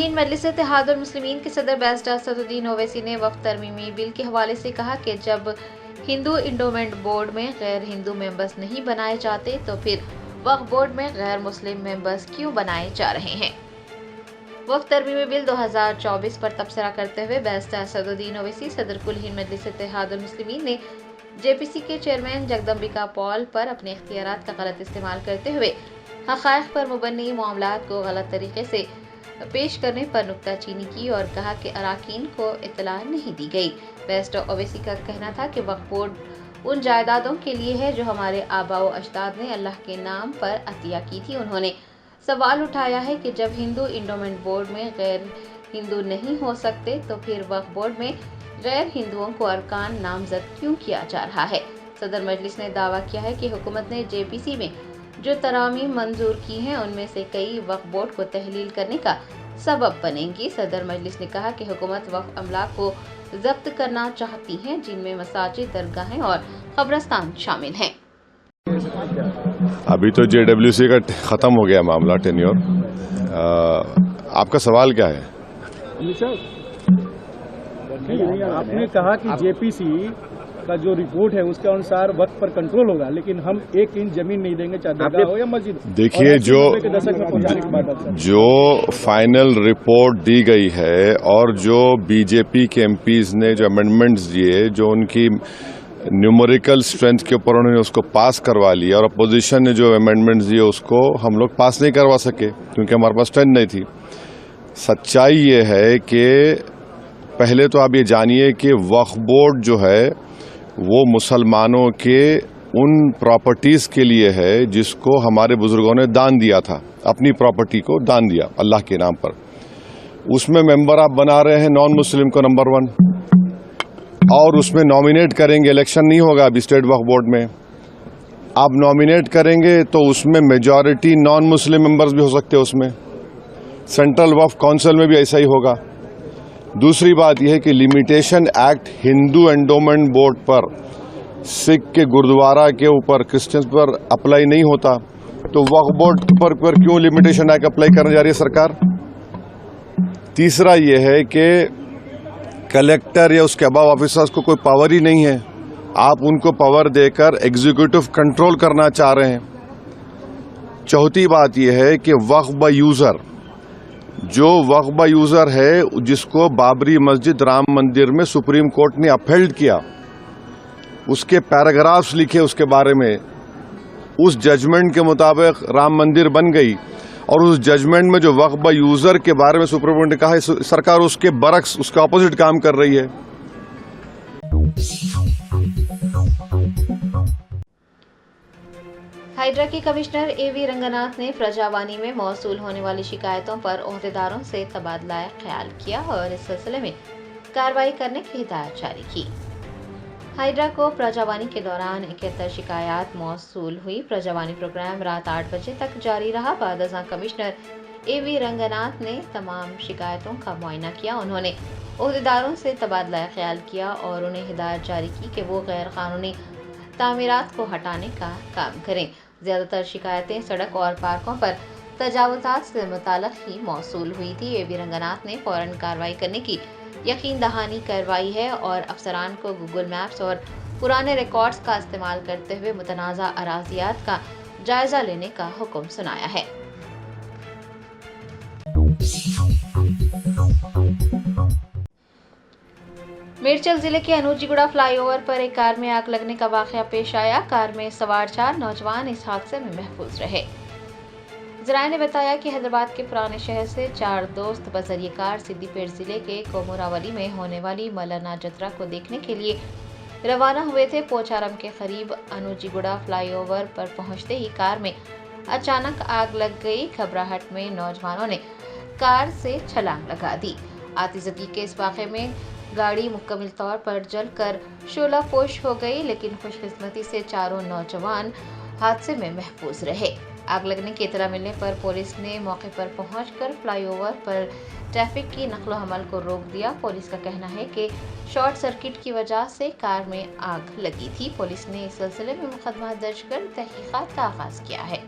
ہند مجلس اتحاد المسلمین کے صدر بیرسٹر اسدالدین اویسی نے وقف ترمیمی بل کے حوالے سے کہا کہ جب ہندو انڈومنٹ بورڈ میں غیر ہندو ممبرز نہیں بنائے جاتے تو پھر وقف بورڈ میں غیر مسلم ممبرز کیوں بنائے جا رہے ہیں۔ وقف ترمیمی بل 2024 پر تبصرہ کرتے ہوئے بیرسٹر اسدالدین اویسی صدر کل ہند مجلس اتحاد المسلمین نے جے پی سی کے چیئرمین جگدمبکا پال پر اپنے اختیارات کا غلط استعمال کرتے ہوئے حقائق پر مبنی معاملات کو غلط طریقے سے پیش کرنے پر نکتہ چینی کی اور کہا کہ اراکین کو اطلاع نہیں دی گئی۔ بیرسٹر اویسی کا کہنا تھا کہ وقف بورڈ ان جائیدادوں کے لیے ہے جو ہمارے آباء و اجداد نے اللہ کے نام پر عطیہ کی تھی۔ انہوں نے سوال اٹھایا ہے کہ جب ہندو انڈومنٹ بورڈ میں غیر ہندو نہیں ہو سکتے تو پھر وقف بورڈ میں غیر ہندوؤں کو ارکان نامزد کیوں کیا جا رہا ہے۔ صدر مجلس نے دعویٰ کیا ہے کہ حکومت نے جے پی سی میں جو ترامیم منظور کی ہیں ان میں سے کئی وقف بورڈ کو تحلیل کرنے کا سبب بنیں گی۔ صدر مجلس نے کہا کہ حکومت وقف املاک کو ضبط کرنا چاہتی ہے جن میں مساجد، درگاہیں اور قبرستان شامل ہیں۔ ابھی تو جے ڈبلیو سی کا ختم ہو گیا معاملہ ٹینیور، آپ کا سوال کیا ہے؟ آپ نے کہا کہ جے پی سی کا جو رپورٹ ہے اس کے انسار وقت پر کنٹرول ہوگا، لیکن ہم 1 انچ زمین نہیں دیں گے، چاہے درگاہ ہو یا مسجد۔ دیکھیے جو فائنل رپورٹ دی گئی ہے اور جو بی جے پی کے ایم پیز نے جو امینڈمنٹس دیے، جو ان کی نیومریکل اسٹرینتھ کے اوپر انہوں نے اس کو پاس کروا لیا، اور اپوزیشن نے جو امینڈمنٹس دیے اس کو ہم لوگ پاس نہیں کروا سکے کیونکہ ہمارے پاس اسٹرینتھ نہیں تھی۔ سچائی یہ ہے کہ پہلے تو آپ یہ جانیے کہ وقف بورڈ جو ہے وہ مسلمانوں کے ان پراپرٹیز کے لیے ہے جس کو ہمارے بزرگوں نے دان دیا تھا، اپنی پراپرٹی کو دان دیا اللہ کے نام پر۔ اس میں ممبر آپ بنا رہے ہیں نان مسلم کو نمبر 1، اور اس میں نامینیٹ کریں گے، الیکشن نہیں ہوگا ابھی اسٹیٹ وقف بورڈ میں، آپ نامینیٹ کریں گے تو اس میں میجورٹی نان مسلم ممبرز بھی ہو سکتے ہیں، اس میں سینٹرل وقف کونسل میں بھی ایسا ہی ہوگا۔ دوسری بات یہ ہے کہ لمیٹیشن ایکٹ ہندو انڈومنٹ بورڈ پر، سکھ کے گردوارہ کے اوپر، کرسچنز پر اپلائی نہیں ہوتا، تو وقف بورڈ پر کیوں لمیٹیشن ایکٹ اپلائی کرنے جا رہی ہے سرکار؟ تیسرا یہ ہے کہ کلیکٹر یا اس کے اباؤ آفیسرز کو کوئی پاور ہی نہیں ہے، آپ ان کو پاور دے کر ایگزیکٹو کنٹرول کرنا چاہ رہے ہیں۔ چوتھی بات یہ ہے کہ وقف با یوزر، جو وقف با یوزر ہے جس کو بابری مسجد، رام مندر میں سپریم کورٹ نے اپہیلڈ کیا، اس کے پیراگرافز لکھے اس کے بارے میں، اس ججمنٹ کے مطابق رام مندر بن گئی، اور اس ججمنٹ میں جو وقف با یوزر کے بارے میں سپریم کورٹ نے کہا ہے سرکار اس کے برعکس، اس کے اپوزٹ کام کر رہی ہے۔ ہائیڈرا کے کمشنر اے وی رنگناتھ نے پرجاوانی میں موصول ہونے والی شکایتوں پر عہدیداروں سے تبادلہ خیال کیا اور اس سلسلے میں کارروائی کرنے کی ہدایت جاری کی۔ ہائیڈرا کو پرجاوانی کے دوران 71 شکایات موصول ہوئی۔ پرجاوانی پروگرام رات 8 بجے تک جاری رہا۔ بعد ازاں کمشنر اے وی رنگناتھ نے تمام شکایتوں کا معائنہ کیا۔ انہوں نے عہدیداروں سے تبادلہ خیال کیا اور انہیں ہدایت جاری کی کہ وہ غیر قانونی تعمیرات کو ہٹانے کا کام کریں۔ زیادہ تر شکایتیں سڑک اور پارکوں پر تجاوزات سے متعلق ہی موصول ہوئی تھی۔ اے وی رنگناتھ نے فوراً کارروائی کرنے کی یقین دہانی کروائی ہے اور افسران کو گوگل میپس اور پرانے ریکارڈز کا استعمال کرتے ہوئے متنازع اراضیات کا جائزہ لینے کا حکم سنایا ہے۔ میرچل ضلع کے انوجی گڑا فلائی اوور پر ایک کار میں آگ لگنے کا واقعہ پیش آیا۔ کار میں سوار 4 نوجوان اس حادثے میں محفوظ رہے۔ ذرائع نے بتایا کہ حیدرآباد کے پرانے شہر سے 4 دوست بذریعہ کار سدی پیٹ ضلع کے کوموراولی میں ہونے والی مولانا جترا کو دیکھنے کے لیے روانہ ہوئے تھے۔ پوچارم کے قریب انوجی گڑا فلائی اوور پر پہنچتے ہی کار میں اچانک آگ لگ گئی۔ گھبراہٹ میں نوجوانوں نے کار سے چھلانگ لگا دی۔ آتشزدگی کے اس واقعے میں گاڑی مکمل طور پر جل کر شعلہ پوش ہو گئی، لیکن خوش قسمتی سے چاروں نوجوان حادثے میں محفوظ رہے۔ آگ لگنے کی اطلاع ملنے پر پولیس نے موقع پر پہنچ کر فلائی اوور پر ٹریفک کی نقل و حمل کو روک دیا۔ پولیس کا کہنا ہے کہ شارٹ سرکٹ کی وجہ سے کار میں آگ لگی تھی۔ پولیس نے اس سلسلے میں مقدمہ درج کر تحقیقات کا آغاز کیا ہے۔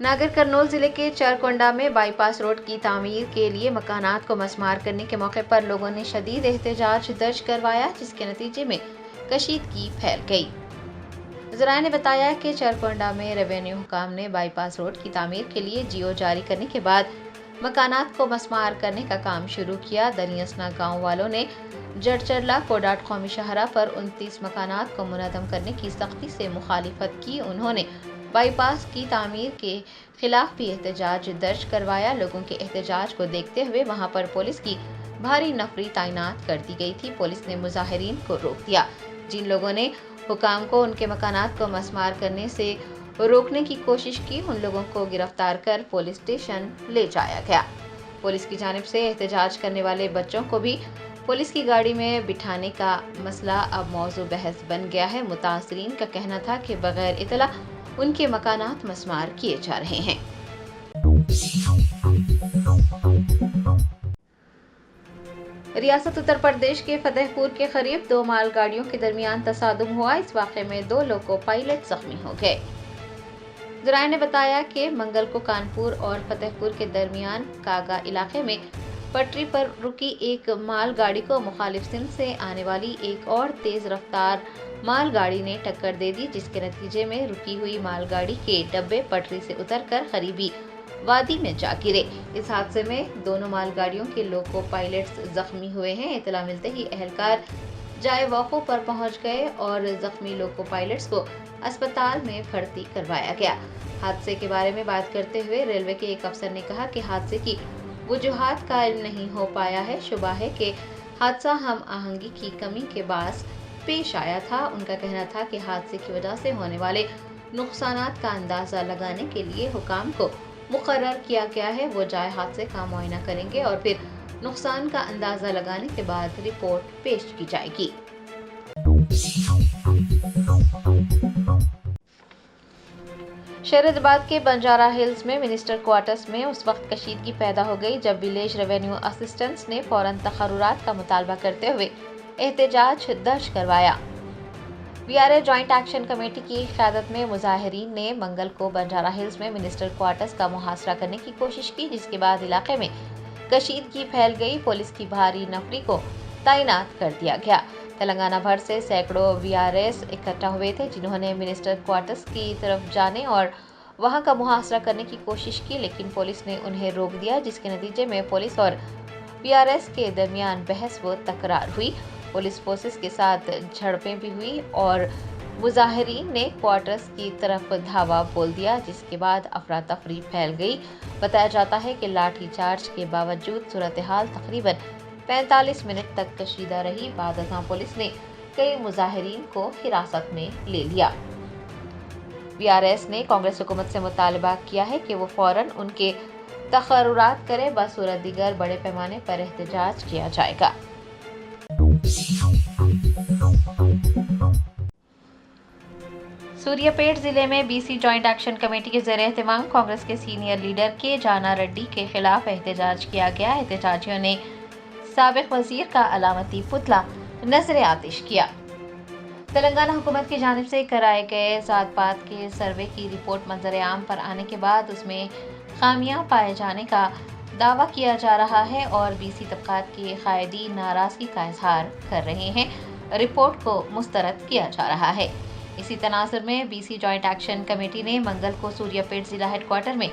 नागर कर्नूल जिले के चरकोंडा में बाईपास रोड की तामीर के लिए मकानात को मसमार करने के मौके पर लोगों ने शदीद एहतजाज दर्ज करवाया, जिसके नतीजे में कशीदगी फैल गई। ज़राए ने बताया कि चरकोंडा में रेवेन्यू हुकाम ने बाईपास रोड की तामीर के लिए जीओ जारी करने के बाद मकानात को मसमार करने का काम शुरू किया। दरियासना गाँव वालों ने जड़चरला कोडाट कौमी शहरा पर 29 मकानात को मुनज़्ज़म करने की सख्ती से मुखालिफत की। उन्होंने बाईपास की तामीर के खिलाफ भी एहतजाज दर्ज करवाया। लोगों के एहतजाज को देखते हुए वहां पर पुलिस की भारी नफरी तैनात कर दी गई थी। पुलिस ने मुजाहिरीन को रोक दिया। जिन लोगों ने हुकाम को उनके मकानात को मसमार करने से रोकने की कोशिश की, उन लोगों को गिरफ्तार कर पुलिस स्टेशन ले जाया गया। पुलिस की जानिब से एहतजाज करने वाले बच्चों को भी पुलिस की गाड़ी में बिठाने का मसला अब मौजू बहस बन गया है। मुतासरीन का कहना था कि बगैर इतला उनके मकानात मसमार किए जा रहे हैं। रियासत उत्तर प्रदेश के फतेहपुर के करीब 2 मालगाड़ियों के दरमियान तसादुम हुआ। इस वाक़े में 2 लोको पायलट जख्मी हो गए। ज़राए ने बताया कि मंगल को कानपुर और फतेहपुर के दरमियान कागा इलाके में पटरी पर रुकी एक मालगाड़ी को मुखालिफ सिंध से आने वाली एक और तेज रफ्तार मालगाड़ी ने टक्कर दे दी, जिसके नतीजे में रुकी हुई मालगाड़ी के डब्बे पटरी से उतरकर करीबी वादी में जा गिरे। इस हादसे में दोनों मालगाड़ियों के लोको पायलट्स जख्मी हुए हैं। इतला मिलते ही एहलकार जाए वक़्फ़ पर पहुंच गए और जख्मी लोको पायलट्स को अस्पताल में भर्ती करवाया गया। हादसे के बारे में बात करते हुए रेलवे के एक अफसर ने कहा कि हादसे की वजूहात का इल्म नहीं हो पाया है। शुबा है कि हादसा हम आहंगी की कमी के बास पेश आया था। उनका कहना था कि हादसे की वजह से होने वाले नुकसानात का अंदाज़ा लगाने के लिए हुकाम को मुकर्रर किया गया है। वो जाए हादसे का मुआयना करेंगे और फिर नुकसान का अंदाज़ा लगाने के बाद रिपोर्ट पेश की जाएगी। शहराबाद के बंजारा हिल्स में मिनिस्टर क्वार्टर्स में उस वक्त कशीदगी पैदा हो गई जब विलेज रेवेन्यू असिस्टेंट्स ने फौरन तकर्रुरात का मुतालबा करते हुए एहतजाज दर्ज करवाया। वीआरए जॉइंट एक्शन कमेटी की क़यादत में मुजाहिरीन ने मंगल को बंजारा हिल्स में मिनिस्टर क्वार्टर्स का मुहासरा करने की कोशिश की, जिसके बाद इलाके में कशीदगी फैल गई। पुलिस की भारी नफरी को तैनात कर दिया गया। तेलंगाना भर से सैकड़ों वीआरएस इकट्ठा हुए थे, जिन्होंने मिनिस्टर क्वार्टर्स की तरफ जाने और वहां का मुहासरा करने की कोशिश की, लेकिन पुलिस ने उन्हें रोक दिया, जिसके नतीजे में पुलिस और वीआरएस के दरमियान बहस व तकरार हुई। पुलिस फोर्सेस के साथ झड़पें भी हुई और मुजाहिरीन ने क्वार्टर्स की तरफ धावा बोल दिया, जिसके बाद अफरा तफरी फैल गई। बताया जाता है कि लाठी चार्ज के बावजूद सूरत हाल तकरीबन 45 मिनट तक कशीदा रही। बाद अज़ां पुलिस ने कई मुजाहिरीन को हिरासत में ले लिया। वीआरएस ने कांग्रेस हुकूमत से मुतालबा किया है कि वो फौरन उनके तकर्रुरात करे, बसूरत दीगर बड़े पैमाने पर एहतजाज किया जाएगा। सूर्यापेट जिले में बीसी जॉइंट एक्शन कमेटी के ज़ेर एहतमाम कांग्रेस के सीनियर लीडर के जाना रेड्डी के खिलाफ एहतजाज किया गया। एहतजाजियों ने साबिक वजीर का अलामती पुतला नजर आतिश किया। तेलंगाना हुकूमत की जानिब से कराए गए ज़ात पात के सर्वे की रिपोर्ट मंजर आम पर आने के बाद उसमें खामियां पाए जाने का दावा किया जा रहा है और बीसी तबकात के कायदी नाराज़गी का इजहार कर रहे हैं। रिपोर्ट को मुस्तरद किया जा रहा है। इसी तनाज़ुर में बीसी जॉइंट एक्शन कमेटी ने मंगल को सूर्यापेट जिला हेडक्वार्टर में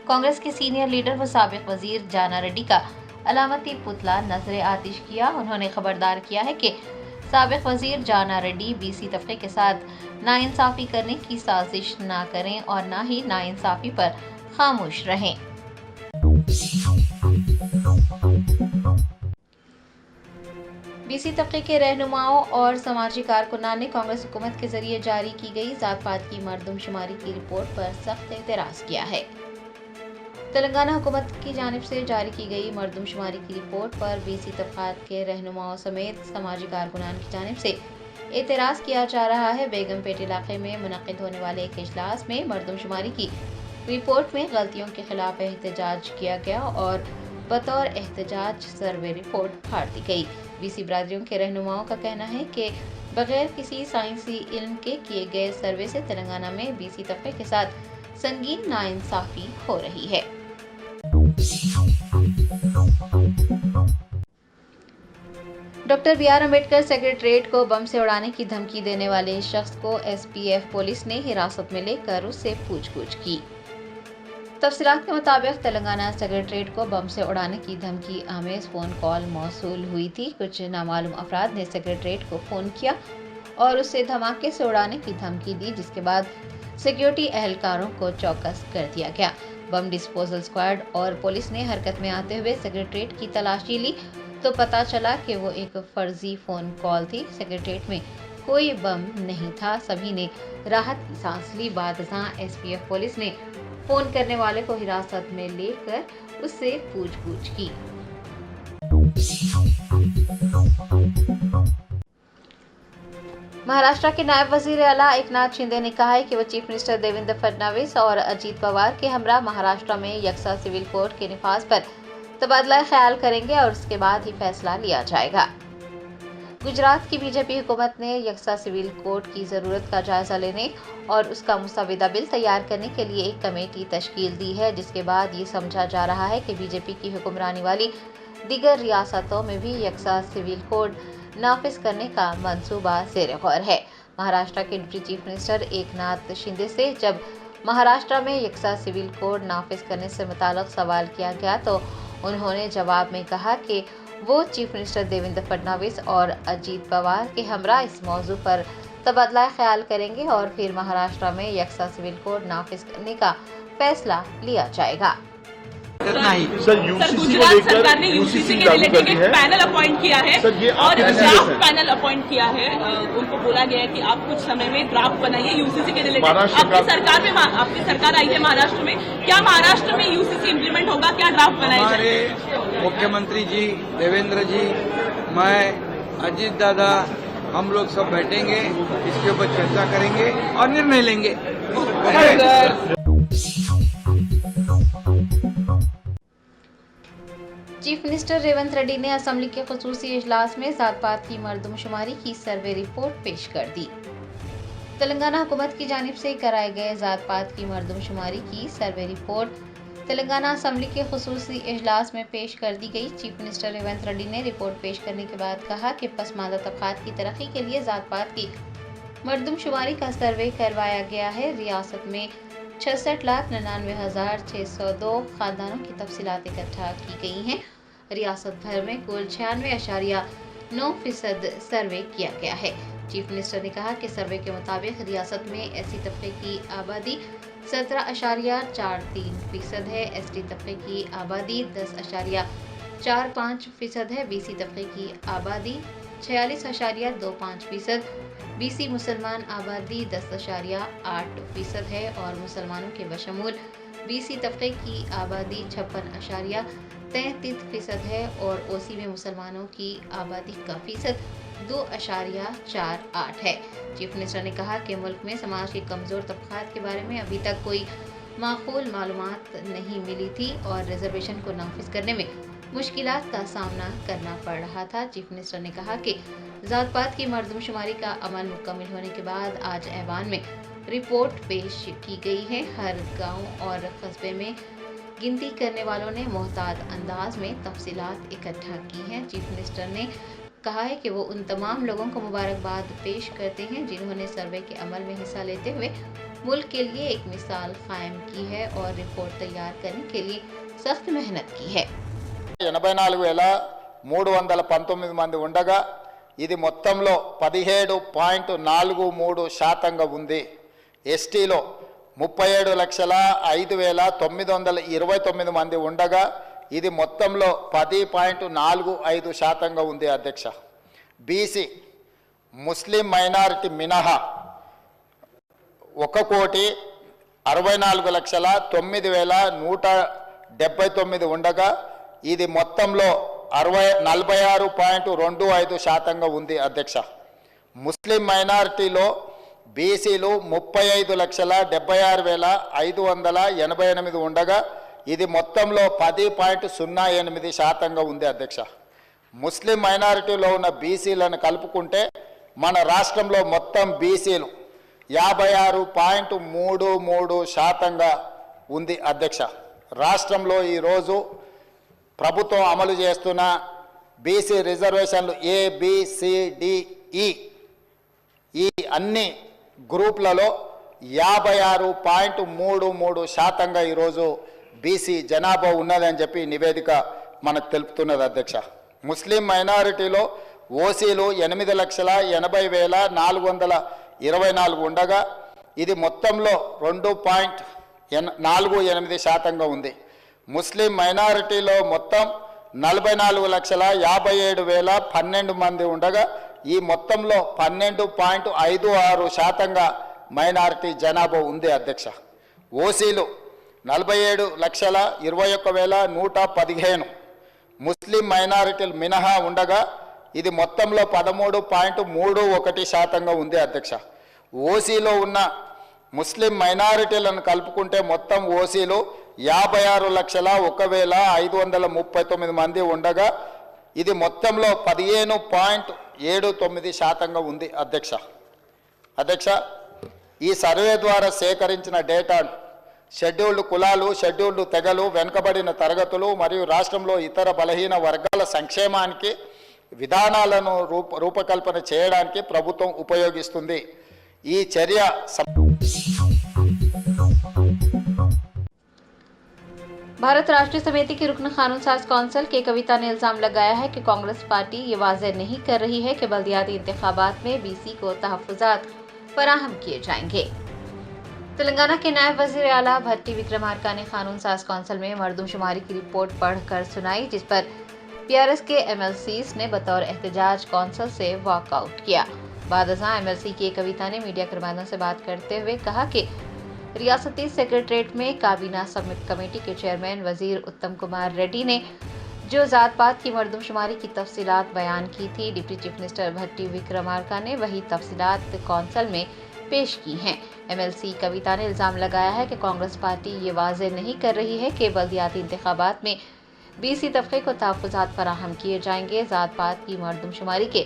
कांग्रेस के सीनियर लीडर व साबिक वजीर जाना रेड्डी का अलामती पुतला नजर आतिश किया। उन्होंने खबरदार किया है कि साबिक वजीर जाना रेड्डी बीसी तबके के साथ नाइंसाफ़ी करने की साजिश ना करें और ना ही नाइंसाफ़ी पर खामोश रहें। बीसी तबके के रहनुमाओं और समाजी कारकुनान ने कांग्रेस हुकूमत के जरिए जारी की गई ज़ात पात की मरदमशुमारी की रिपोर्ट पर सख्त एतराज़ किया है। तेलंगाना हुकूमत की जानिब से जारी की गई मरदमशुमारी की रिपोर्ट पर बीसी तबकात के रहनुमाओं समेत समाजी कारकुनान की जानिब से एतराज़ किया जा रहा है। बेगमपेट इलाके में मुनक़िद होने वाले एक इजलास में मरदमशुमारी की रिपोर्ट में गलतियों के खिलाफ एहतजाज किया गया और बतौर एहतजाज सर्वे रिपोर्ट फाड़ दी गई। बीसी बरादरियों के रहनुमाओं का कहना है कि बगैर किसी साइंसी इल्म के किए गए सर्वे से तेलंगाना में बीसी तबके के साथ संगीन नाइंसाफी हो रही है। Doctor B R. अम्बेडकर सेक्रेटेरिएट को बम से उड़ाने की धमकी देने वाले शख्स को एसपीएफ पुलिस ने हिरासत में लेकर उससे पूछताछ की। तफसीलात के मुताबिक तेलंगाना सेक्रेटेरिएट को बम से उड़ाने की धमकी आमेज फ़ोन कॉल मौसूल हुई थी। कुछ नामालूम अफराद ने सेक्रेटेरिएट को फ़ोन किया और उससे धमाके से उड़ाने की धमकी दी, जिसके बाद सिक्योरिटी एहलकारों को चौकस कर दिया गया। बम डिस्पोजल स्क्वाड और पुलिस ने हरकत में आते हुए सेक्रेटेरिएट की तलाशी ली तो पता चला कि वो एक फर्जी फ़ोन कॉल थी। सेक्रेटेरिएट में कोई बम नहीं था। सभी ने राहत की सांस ली। बाद एसपीएफ पुलिस ने फोन करने वाले को हिरासत में लेकर उससे पूछताछ की। महाराष्ट्र के नायब वजीर आला एकनाथ शिंदे ने कहा है कि वो चीफ मिनिस्टर देवेंद्र फडणवीस और अजीत पवार के हमरा महाराष्ट्र में यकसा सिविल कोड के निफाज पर तबादला ख्याल करेंगे और उसके बाद ही फैसला लिया जाएगा। गुजरात की बीजेपी हुकूमत ने यकसा सिविल कोड की ज़रूरत का जायजा लेने और उसका मुसविदा बिल तैयार करने के लिए एक कमेटी तश्कील दी है, जिसके बाद ये समझा जा रहा है कि बीजेपी की हुक्मरानी वाली दीगर रियासतों में भी यकसा सिविल कोड नाफिज करने का मंसूबा ज़ेर गौर है। महाराष्ट्र के deputy chief minister Eknath Shinde से जब महाराष्ट्र में यकसा सिविल कोड नाफिज करने से मुताल्लिक सवाल किया गया तो उन्होंने जवाब में कहा कि वो चीफ मिनिस्टर देवेंद्र फडणवीस और अजीत पवार के हमरा इस मौजू पर तबादला ख्याल करेंगे और फिर महाराष्ट्र में यकसा सिविल कोड नाफिज करने का फैसला लिया जाएगा। सर गुजरात सरकार ने यूसीसी के रिलेटेड एक पैनल अपॉइंट किया है और ड्राफ्ट पैनल अपॉइंट किया है। उनको बोला गया है कि आप कुछ समय में ड्राफ्ट बनाइए यूसीसी के रिलेटेड। आपकी सरकार आई है महाराष्ट्र में, क्या महाराष्ट्र में यूसीसी इम्प्लीमेंट होगा? क्या ड्राफ्ट बनाएंगे? हमारे मुख्यमंत्री जी देवेंद्र जी, मैं, अजीत दादा, हम लोग सब बैठेंगे, इसके ऊपर चर्चा करेंगे और निर्णय लेंगे। चीफ मिनिस्टर रेवंत रेड्डी ने असेंबली के खुसूसी इजलास में जात-पात की मर्दमशुमारी की सर्वे रिपोर्ट पेश कर दी। तेलंगाना हुकूमत की जानिब से कराए गए जात-पात की मर्दमशुमारी की सर्वे रिपोर्ट तेलंगाना असेंबली के खुसूसी इजलास में पेश कर दी गई। चीफ मिनिस्टर रेवंत रेड्डी ने रिपोर्ट पेश करने के बाद कहा कि पसमानदा तबकात की तरक्की के लिए जात-पात की मर्दमशुमारी का सर्वे करवाया गया है। रियासत में 66,99,602 खानदानों की तफसीलात इकट्ठा की गई हैं। रियासत भर में कुल 96.9% सर्वे किया गया है। चीफ मिनिस्टर ने कहा कि सर्वे के मुताबिक रियासत में एससी तबके की आबादी 17.43% है, एसटी तबके की आबादी 10.45% है, बीसी तबके की आबादी 46.25%, बीसी मुसलमान आबादी 10.8% है और मुसलमानों के बशमूल बीसी तबके की आबादी 56.33% है और ओसी में मुसलमानों की आबादी का फीसद 2.48 है। चीफ मिनिस्टर ने कहा कि मुल्क में समाज के कमज़ोर तबकात के बारे में अभी तक कोई माकूल मालूमात नहीं मिली थी और रिजर्वेशन को नाफिज करने में मुश्किलात का सामना करना पड़ रहा था। चीफ मिनिस्टर ने कहा कि जात-पात की मर्दमशुमारी का अमल मुकम्मल होने के बाद आज ऐवान में रिपोर्ट पेश की गई है। हर गांव और कस्बे में गिनती करने वालों ने मोहतात अंदाज में तफसीलात इकट्ठा की हैं। चीफ मिनिस्टर ने कहा है कि वो उन तमाम लोगों को मुबारकबाद पेश करते हैं जिन्होंने सर्वे के अमल में हिस्सा लेते हुए मुल्क के लिए एक मिसाल कायम की है और रिपोर्ट तैयार करने के लिए सख्त मेहनत की है। 84,319 మంది ఉండగా ఇది మొత్తంలో 17.43% ఉంది. ఎస్టీలో 37,05,929 మంది ఉండగా ఇది మొత్తంలో 10.45% ఉంది అధ్యక్ష. బీసీ ముస్లిం మైనారిటీ మినహా 1,64,09,179 ఉండగా ఇది మొత్తంలో 46.25% ఉంది అధ్యక్ష. ముస్లిం మైనారిటీలో బీసీలు 35,76,588 ఉండగా ఇది మొత్తంలో 10.08% ఉంది అధ్యక్ష. ముస్లిం మైనారిటీలో ఉన్న బీసీలను కలుపుకుంటే మన రాష్ట్రంలో మొత్తం బీసీలు 56.33% ఉంది అధ్యక్ష. రాష్ట్రంలో ఈరోజు ప్రభుత్వం అమలు చేస్తున్న బీసీ రిజర్వేషన్లు ABCDE ఈ అన్ని గ్రూపులలో 56.33% ఈరోజు బీసీ జనాభా ఉన్నదని చెప్పి నివేదిక మనకు తెలుపుతున్నది అధ్యక్ష. ముస్లిం మైనారిటీలో ఓసీలు 8,80,424 ఉండగా ఇది మొత్తంలో 2.48% ఉంది. ముస్లిం మైనారిటీలో మొత్తం 44,57,012 మంది ఉండగా ఈ మొత్తంలో 12.56% మైనారిటీ జనాభా ఉంది అధ్యక్ష. ఓసీలు 47,21,115 ముస్లిం మైనారిటీలు మినహా ఉండగా ఇది మొత్తంలో 13.31% ఉంది అధ్యక్ష. ఓసీలో ఉన్న ముస్లిం మైనారిటీలను కలుపుకుంటే మొత్తం ఓసీలు 56,01,539 మంది ఉండగా ఇది మొత్తంలో 15.79% ఉంది అధ్యక్ష. ఈ సర్వే ద్వారా సేకరించిన డేటాను షెడ్యూల్డ్ కులాలు, షెడ్యూల్డ్ తెగలు, వెనుకబడిన తరగతులు మరియు రాష్ట్రంలో ఇతర బలహీన వర్గాల సంక్షేమానికి విధానాలను రూపకల్పన చేయడానికి ప్రభుత్వం ఉపయోగిస్తుంది. ఈ చర్య भारत राष्ट्रीय समिति की रुकन कानून साज कौंसिल के कविता ने इल्जाम लगाया है कि कांग्रेस पार्टी ये वाज़ेह नहीं कर रही है कि बल्दियाती इंतखाबात में BC को तहफ़्फ़ुज़ात फराहम किए जाएंगे। तेलंगाना के नायब वज़ीर आला भट्टी विक्रमार्का ने कानून साज कौंसिल में मरदमशुमारी की रिपोर्ट पढ़कर सुनाई, जिस पर PRS के MLCs ने बतौर एहतजाज कौंसिल से वॉकआउट किया। बादशाह MLC की कविता ने मीडिया कर्मियों से बात करते हुए कहा कि रियासती सेक्रेटरीट में काबीना समिट कमेटी के चेयरमैन वजीर उत्तम कुमार रेड्डी ने जो जात पात की मरदमशुमारी की तफसीलात बयान की थी, डिप्टी चीफ मिनिस्टर भट्टी विक्रमार्का ने वही तफसीलात कौंसिल में पेश की हैं। MLC कविता ने इल्ज़ाम लगाया है कि कांग्रेस पार्टी ये वाज़ेह नहीं कर रही है कि बल्दियाती इंतखाबात में BC तबके को तहफ़्फ़ुज़ात फराहम किए जाएंगे। जात पात की मरदमशुमारी के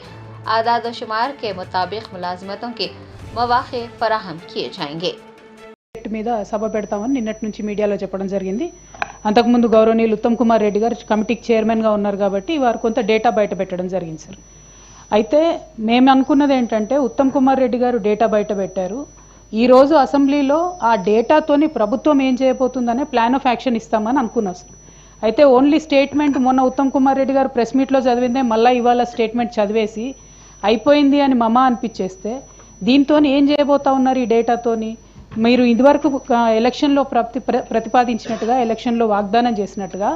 आदाद व शुमार के मुताबिक मुलाजमतों के मौक़े फराहम किए जाएंगे। మీద సభ పెడతామని నిన్నటి నుంచి మీడియాలో చెప్పడం జరిగింది. అంతకుముందు గౌరవనీయులు ఉత్తమ్ కుమార్ రెడ్డి గారు కమిటీకి చైర్మన్గా ఉన్నారు కాబట్టి వారు కొంత డేటా బయట పెట్టడం జరిగింది సార్. అయితే మేము అనుకున్నది ఏంటంటే ఉత్తమ్ కుమార్ రెడ్డి గారు డేటా బయట పెట్టారు. ఈరోజు అసెంబ్లీలో ఆ డేటాతోని ప్రభుత్వం ఏం చేయబోతుందనే ప్లాన్ ఆఫ్ యాక్షన్ ఇస్తామని అనుకున్నాం సార్. అయితే ఓన్లీ స్టేట్మెంట్ మొన్న ఉత్తమ్ కుమార్ రెడ్డి గారు ప్రెస్ మీట్లో చదివిందే మళ్ళీ ఇవాళ స్టేట్మెంట్ చదివేసి అయిపోయింది అని మమా అనిపించేస్తే దీంతో ఏం చేయబోతా ఉన్నారు ఈ డేటాతోని? మీరు ఇదివరకు ఎలక్షన్లో ప్రతిపాదించినట్టుగా ఎలక్షన్లో వాగ్దానం చేసినట్టుగా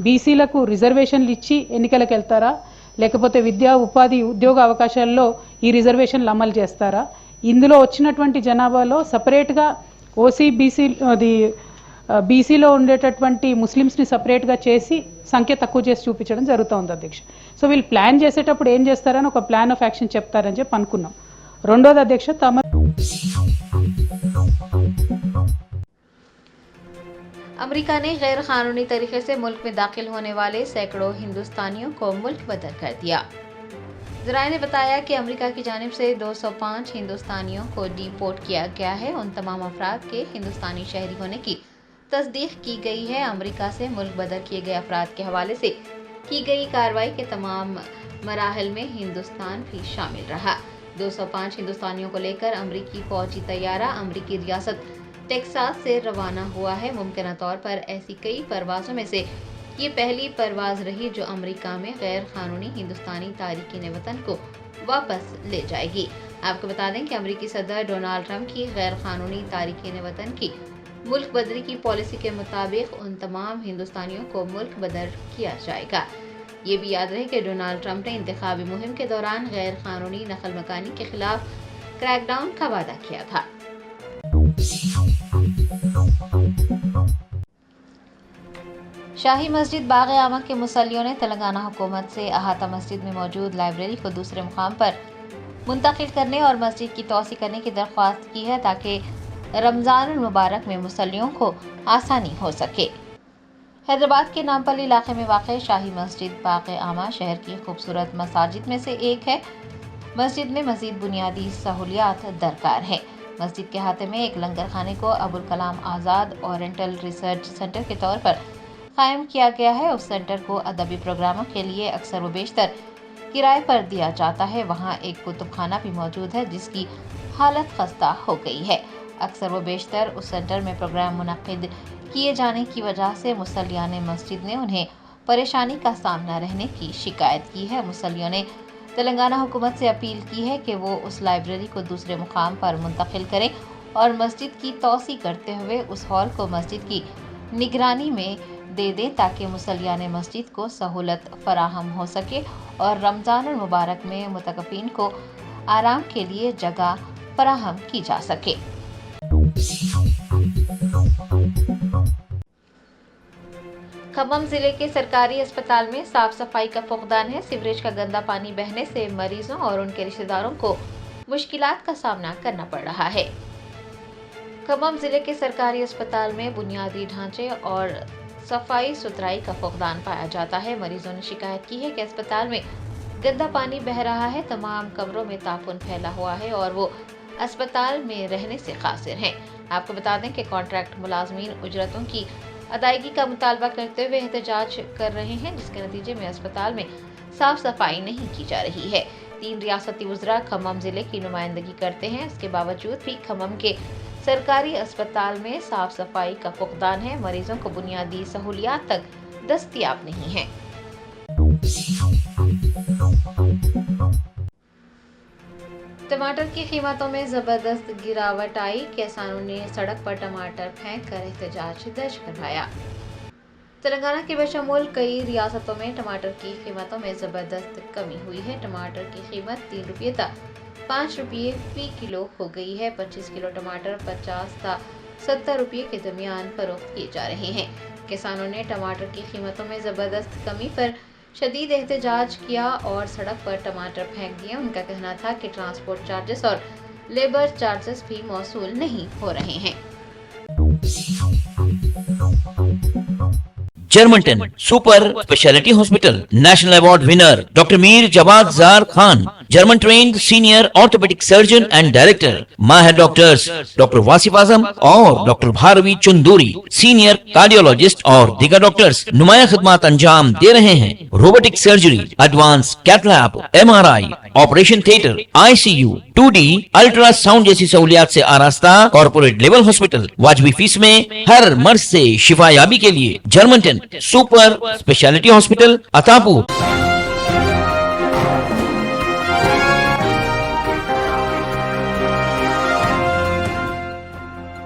బీసీలకు రిజర్వేషన్లు ఇచ్చి ఎన్నికలకు వెళ్తారా, లేకపోతే విద్యా ఉపాధి ఉద్యోగ అవకాశాల్లో ఈ రిజర్వేషన్లు అమలు చేస్తారా? ఇందులో వచ్చినటువంటి జనాభాలో సపరేట్గా ఓసీ బీసీలో ఉండేటటువంటి ముస్లిమ్స్ని సపరేట్గా చేసి సంఖ్య తక్కువ చేసి చూపించడం జరుగుతూ ఉంది అధ్యక్ష. సో వీళ్ళు ప్లాన్ చేసేటప్పుడు ఏం చేస్తారని ఒక ప్లాన్ ఆఫ్ యాక్షన్ చెప్తారని చెప్పి అనుకున్నాం. రెండోది అధ్యక్ష, अमेरिका ने गैर कानूनी तरीके से मुल्क में दाखिल होने वाले सैकड़ों हिंदुस्तानियों को मुल्क बदर कर दिया। ज़राए ने बताया कि अमेरिका की जानिब से 205 हिंदुस्तानियों को डिपोर्ट किया गया है। उन तमाम अफराद के हिंदुस्तानी शहरी होने की तस्दीक की गई है। अमेरिका से मुल्क बदर किए गए अफराद के हवाले से की गई कार्रवाई के तमाम मराहल में हिंदुस्तान भी शामिल रहा। 205 हिंदुस्तानियों को लेकर अमरीकी फौजी तैयारा अमरीकी रियासत टेक्सास से रवाना हुआ है। मुमकिन तौर पर ऐसी कई परवाज़ों में से ये पहली परवाज़ रही जो अमेरिका में गैर कानूनी हिंदुस्तानी तारिकीन वतन को वापस ले जाएगी। आपको बता दें कि अमरीकी सदर डोनाल्ड ट्रंप की गैर कानूनी तारिकीन वतन की मुल्क बदरी की पॉलिसी के मुताबिक उन तमाम हिंदुस्तानियों को मुल्क बदर किया जाएगा। ये भी याद रहे कि डोनाल्ड ट्रंप ने इंतखाबी मुहिम के दौरान गैर कानूनी नकल मकानी के खिलाफ क्रैकडाउन का वादा किया था। शाही मस्जिद बाग़ आमा के मुसल्लियों ने तेलंगाना हुकूमत से अहाता मस्जिद में मौजूद लाइब्रेरी को दूसरे मुकाम पर मुंतकिल करने और मस्जिद की तोसी करने की दरख्वास्त की है ताकि रमज़ान मुबारक में मुसल्लियों को आसानी हो सके। हैदराबाद के नामपल्ली इलाके में वाक़ शाही मस्जिद बाग़ आमा शहर की खूबसूरत मसाजिद में से एक है। मस्जिद में मज़ीद बुनियादी सहूलियात दरकार है। मस्जिद के अहाते में एक लंगर खाने को Abul Kalam Azad oriental research centre के तौर पर कायम किया गया है। उस सेंटर को अदबी प्रोग्रामों के लिए अक्सर व बेशतर किराए पर दिया जाता है। वहाँ एक कुतुब खाना भी मौजूद है जिसकी हालत खस्ता हो गई है। अक्सर व बेशतर उस सेंटर में प्रोग्राम मुनक्किद किए जाने की वजह से मुसल्लियाने मस्जिद ने उन्हें परेशानी का सामना रहने की शिकायत की है। मुसल्लियों ने तेलंगाना हुकूमत से अपील की है कि वो उस लाइब्रेरी को दूसरे मुकाम पर मुंतकिल करें और मस्जिद की तोसी करते हुए उस हॉल को मस्जिद की निगरानी में दे दें ताकि मुसल्लियाने मस्जिद को सहूलत फराहम हो सके और रमज़ानुल मुबारक में मुतकफ़ीन को आराम के लिए जगह फराहम की जा सके। खम्मम जिले के सरकारी अस्पताल में साफ सफाई का फुकदान है। सीवरेज का गंदा पानी बहने से मरीजों और उनके रिश्तेदारों को मुश्किलात का सामना करना पड़ रहा है। खम्मम जिले के सरकारी अस्पताल में बुनियादी ढांचे और सफाई सुथराई का फुकदान पाया जाता है। मरीजों ने शिकायत की है कि अस्पताल में गंदा पानी बह रहा है, तमाम कमरों में तापुन फैला हुआ है और वो अस्पताल में रहने से कासिर हैं। आपको बता दें कि कॉन्ट्रैक्ट मुलाजमीन उजरतों की अदायगी का मुतालबा करते हुए एहतजाज कर रहे हैं, जिसके नतीजे में अस्पताल में साफ सफाई नहीं की जा रही है। 3 रियासती वज़रा खम्मम जिले की नुमाइंदगी करते हैं, इसके बावजूद भी खम्मम के सरकारी अस्पताल में साफ सफाई का फुकदान है। मरीजों को बुनियादी सहूलियात तक दस्तयाब नहीं है। टमाटर की कीमतों में जबरदस्त गिरावट आई। किसानों ने सड़क पर टमाटर फेंक कर एहतजाज दर्ज करवाया। तेलंगाना के बशमूल कई रियासतों में टमाटर की कीमतों में जबरदस्त कमी हुई है। टमाटर की कीमत 3 रुपये था 5 रुपये फी किलो हो गई है। 25 किलो टमाटर 50 था 70 रुपये के दरमियान फरोख्त किए जा रहे हैं। किसानों ने टमाटर की कीमतों में जबरदस्त कमी पर शदीद एहतजाज किया और सड़क पर टमाटर फेंक दिए। उनका कहना था कि ट्रांसपोर्ट चार्जेस और लेबर चार्जेस भी मौसूल नहीं हो रहे हैं। जर्मनटन super speciality hospital national award winner doctor Mir Jawad Jar Khan, German trained senior orthopaedic surgeon and director, माहिर डॉक्टर्स डॉक्टर वासिफ आजम और doctor Bharvi Chanduri, senior cardiologist और दीगर डॉक्टर्स नुमाया खिदमत अंजाम दे रहे हैं। Robotic surgery, advance cath lab, MRI, operation theatre, ICU, 2D ultrasound जैसी सहूलियात से आरास्ता कॉर्पोरेट लेवल हॉस्पिटल। वाजबी फीस में हर मर्ज से शिफायाबी के लिए Germanten super speciality hospital, Attapur.